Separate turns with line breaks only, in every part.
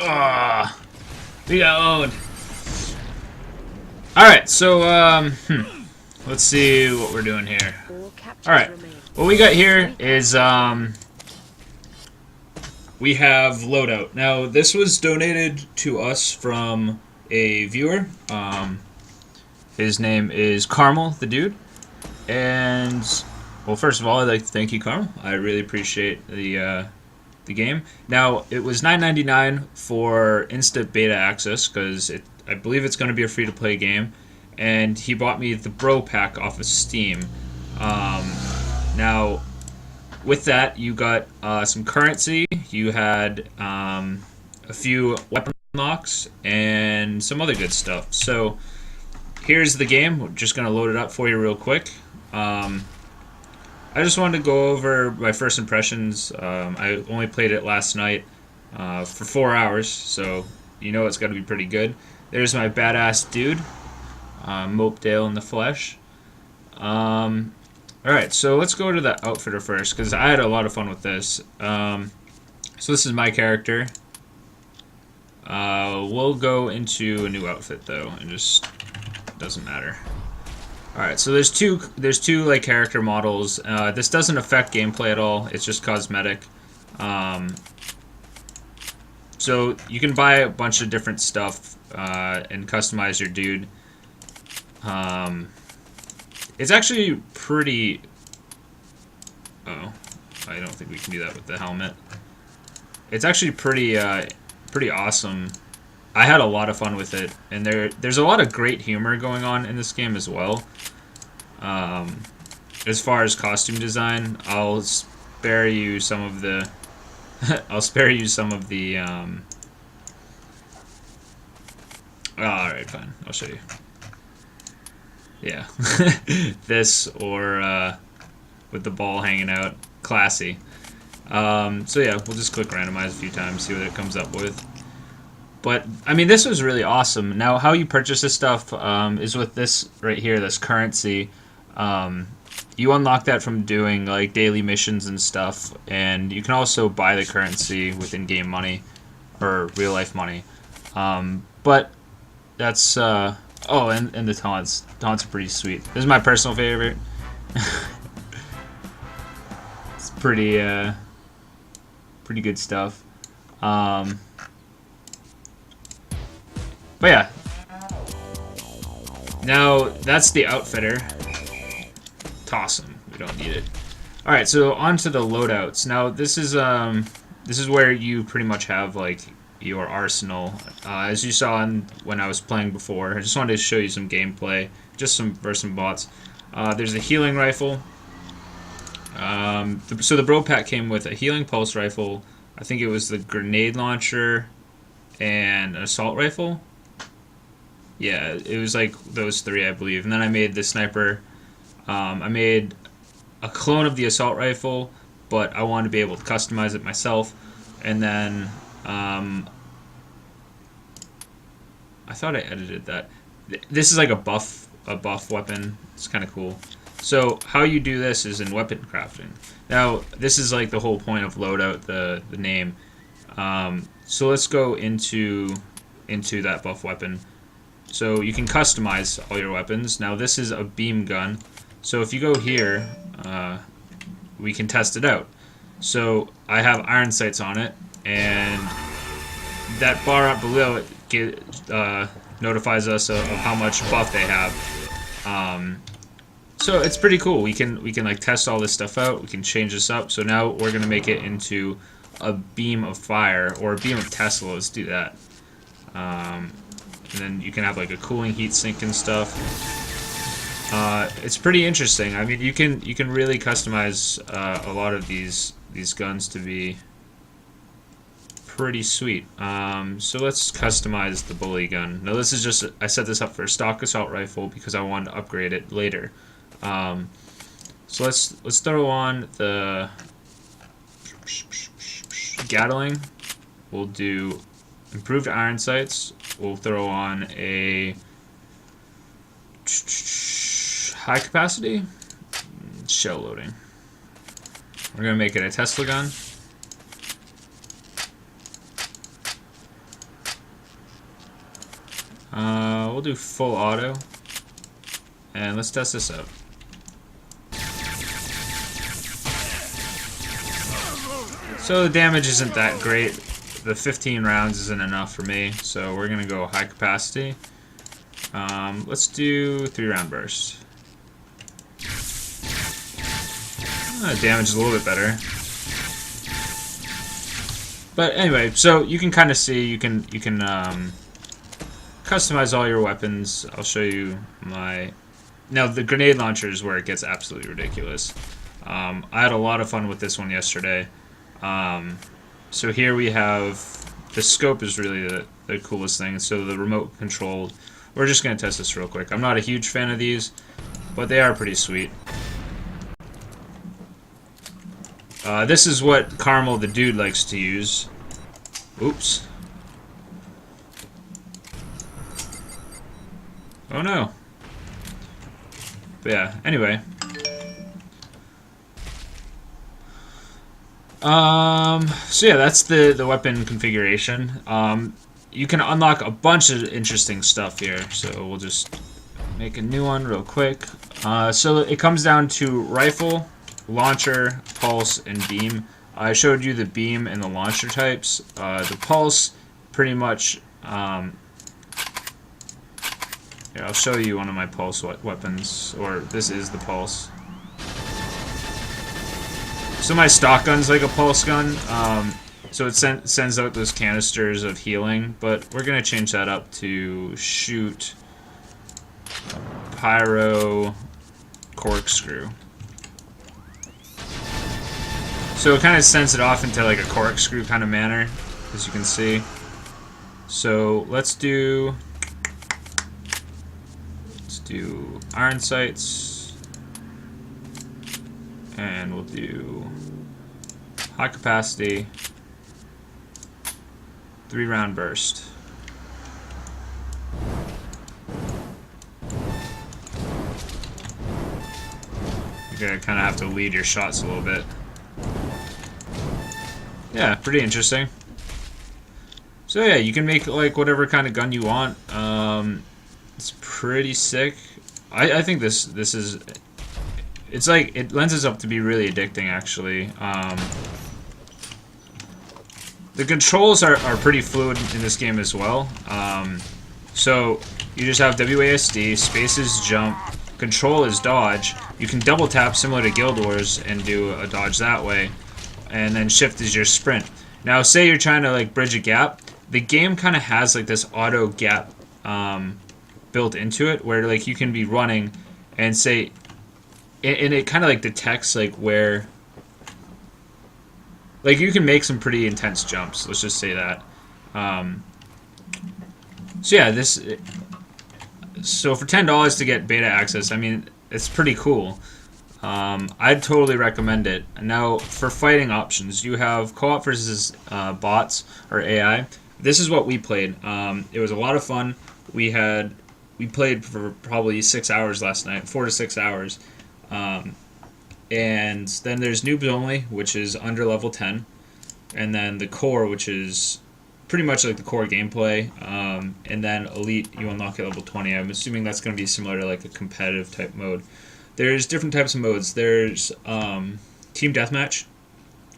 Ah, we got owned. Alright, so, let's see what we're doing here. Alright, what we got here is, we have Loadout. Now, this was donated to us from a viewer. His name is Carmel, the dude. And, well, first of all, I'd like to thank you, Carmel. I really appreciate the game. Now, it was $9.99 for instant beta access, because I believe it's going to be a free-to-play game. And he bought me the Bro Pack off of Steam. Now, with that, you got some currency, you had a few weapon unlocks, and some other good stuff. So, here's the game. We're just going to load it up for you real quick. I just wanted to go over my first impressions. I only played it last night for 4 hours, so you know it's got to be pretty good. There's my badass dude, Mopedale in the flesh. Alright, so let's go to the outfitter first, because I had a lot of fun with this. So this is my character. We'll go into a new outfit, though, and just doesn't matter. Alright, so there's two like character models. This doesn't affect gameplay at all. It's just cosmetic. So you can buy a bunch of different stuff and customize your dude. It's actually pretty... Oh, I don't think we can do that with the helmet. It's actually pretty awesome. I had a lot of fun with it, and there's a lot of great humor going on in this game as well. As far as costume design, I'll spare you some of the alright, fine. I'll show you. Yeah. This, or with the ball hanging out. Classy. So yeah, we'll just click randomize a few times, see what it comes up with. But, I mean, this was really awesome. Now, how you purchase this stuff is with this right here, this currency. You unlock that from doing, like, daily missions and stuff. And you can also buy the currency with in-game money, or real-life money. But that's, oh, and the taunts. Taunts are pretty sweet. This is my personal favorite. It's pretty good stuff. But yeah. Now, that's the outfitter. Toss him. We don't need it. Alright, so on to the loadouts. Now, this is where you pretty much have, like, your arsenal. As you saw when I was playing before, I just wanted to show you some gameplay. Just for some bots. There's a healing rifle. So the Bro Pack came with a healing pulse rifle. I think it was the grenade launcher and an assault rifle. Yeah, it was like those three, I believe. And then I made the sniper. I made a clone of the assault rifle, but I wanted to be able to customize it myself. And then I thought I edited that. This is like a buff weapon. It's kind of cool. So how you do this is in weapon crafting. Now this is like the whole point of Loadout, the name. So let's go into that buff weapon. So you can customize all your weapons. Now this is a beam gun. So if you go here, we can test it out. So I have iron sights on it, and that bar up below it notifies us of how much buff they have. So it's pretty cool. We can like test all this stuff out. We can change this up. So now we're gonna make it into a beam of fire or a beam of Tesla. Let's do that. And then you can have like a cooling heat sink and stuff. It's pretty interesting. I mean, you can really customize a lot of these guns to be pretty sweet. So let's customize the bully gun. Now this is just, I set this up for a stock assault rifle because I wanted to upgrade it later. So let's throw on the Gatling. We'll do improved iron sights. We'll throw on a high capacity shell loading. We're gonna make it a Tesla gun. We'll do full auto. And let's test this out. So the damage isn't that great. The 15 rounds isn't enough for me, so we're gonna go high capacity. Let's do 3-round burst. Damage is a little bit better. But anyway, so you can kind of see, you can customize all your weapons. I'll show you my... Now, the grenade launcher is where it gets absolutely ridiculous. I had a lot of fun with this one yesterday. So here we have... The scope is really the coolest thing. So the remote controlled... We're just going to test this real quick. I'm not a huge fan of these, but they are pretty sweet. This is what Carmel the dude likes to use. Oops. Oh no. But yeah, anyway. So yeah, that's the weapon configuration. You can unlock a bunch of interesting stuff here, so we'll just make a new one real quick. So it comes down to rifle, launcher, pulse, and beam. I showed you the beam and the launcher types. The pulse, pretty much... Here, I'll show you one of my pulse weapons, or this is the pulse. So my stock gun's like a pulse gun, so it sends out those canisters of healing, but we're going to change that up to shoot pyro corkscrew. So it kind of sends it off into like a corkscrew kind of manner, as you can see. So let's do iron sights, and we'll do high capacity, 3-round burst. You're gonna kind of have to lead your shots a little bit. Yeah, pretty interesting. So yeah, you can make like whatever kind of gun you want. It's pretty sick. I think this is... It's like, it lends itself to be really addicting, actually. The controls are pretty fluid in this game as well. So you just have WASD, space is jump, control is dodge. You can double tap similar to Guild Wars and do a dodge that way. And then shift is your sprint. Now say you're trying to like bridge a gap. The game kind of has like this auto gap built into it, where like you can be running and say, and it kind of like detects like where, like you can make some pretty intense jumps, let's just say that. So yeah, so for $10 to get beta access, I mean, it's pretty cool. I'd totally recommend it. Now, for fighting options, you have co-op versus bots or AI. This is what we played. It was a lot of fun. We played for probably 6 hours last night, 4 to 6 hours. And then there's noobs only, which is under level 10, and then the core, which is pretty much like the core gameplay, and then elite you unlock at level 20. I'm assuming that's going to be similar to like a competitive type mode. There's different types of modes. There's team deathmatch,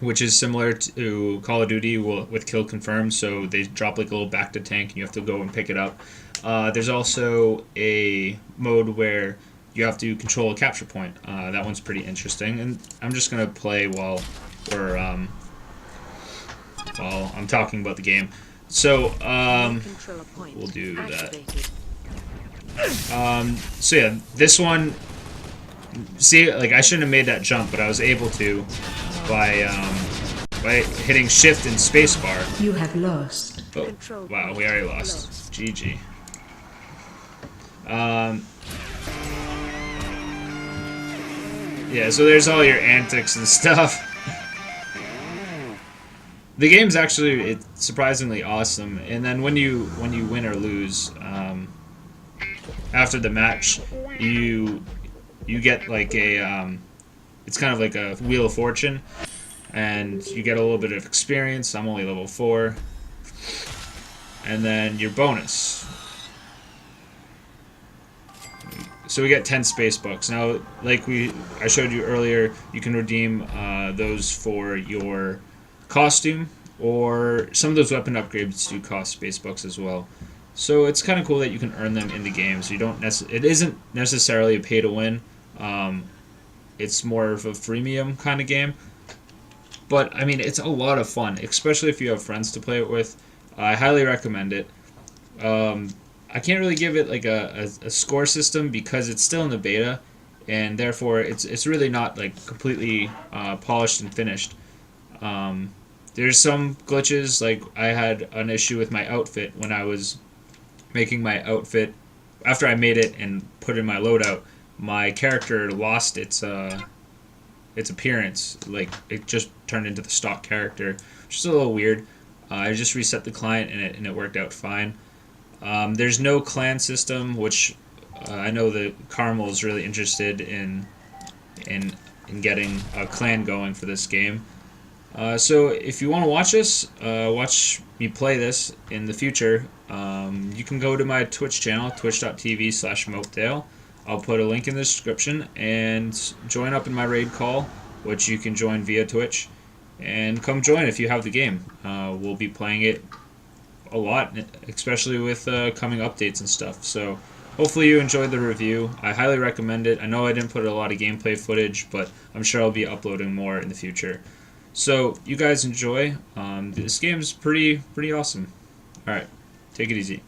which is similar to Call of Duty with kill confirmed, so they drop like a little back to tank and you have to go and pick it up. There's also a mode where you have to control a capture point. That one's pretty interesting, and I'm just gonna play while I'm talking about the game. So we'll do that. So yeah, this one. See, like I shouldn't have made that jump, but I was able to by hitting shift and spacebar.
You have lost.
Oh, wow, we already lost. GG. Yeah, so there's all your antics and stuff. The game's actually surprisingly awesome, and then when you win or lose, after the match, you get like a it's kind of like a Wheel of Fortune, and you get a little bit of experience. I'm only level 4, and then your bonus. So we get 10 space bucks. Now, like I showed you earlier, you can redeem those for your costume, or some of those weapon upgrades do cost space bucks as well. So it's kind of cool that you can earn them in the game. So you don't it isn't necessarily a pay to win. Um, it's more of a freemium kind of game. But I mean, it's a lot of fun, especially if you have friends to play it with. I highly recommend it. Um, I can't really give it like a score system because it's still in the beta, and therefore it's really not like completely polished and finished. Um, there's some glitches, like I had an issue with my outfit when I was making my outfit. After I made it and put in my loadout, my character lost its appearance. Like it just turned into the stock character, which is a little weird. I just reset the client and it worked out fine. There's no clan system, which I know that Carmel is really interested in in getting a clan going for this game. So if you want to watch us, watch me play this in the future, you can go to my Twitch channel, twitch.tv/Mopedale. I'll put a link in the description and join up in my raid call, which you can join via Twitch. And come join if you have the game. We'll be playing it a lot, especially with coming updates and stuff. So hopefully you enjoyed the review. I highly recommend it. I know I didn't put a lot of gameplay footage, but I'm sure I'll be uploading more in the future. So you guys enjoy. This game's pretty awesome. All right, take it easy.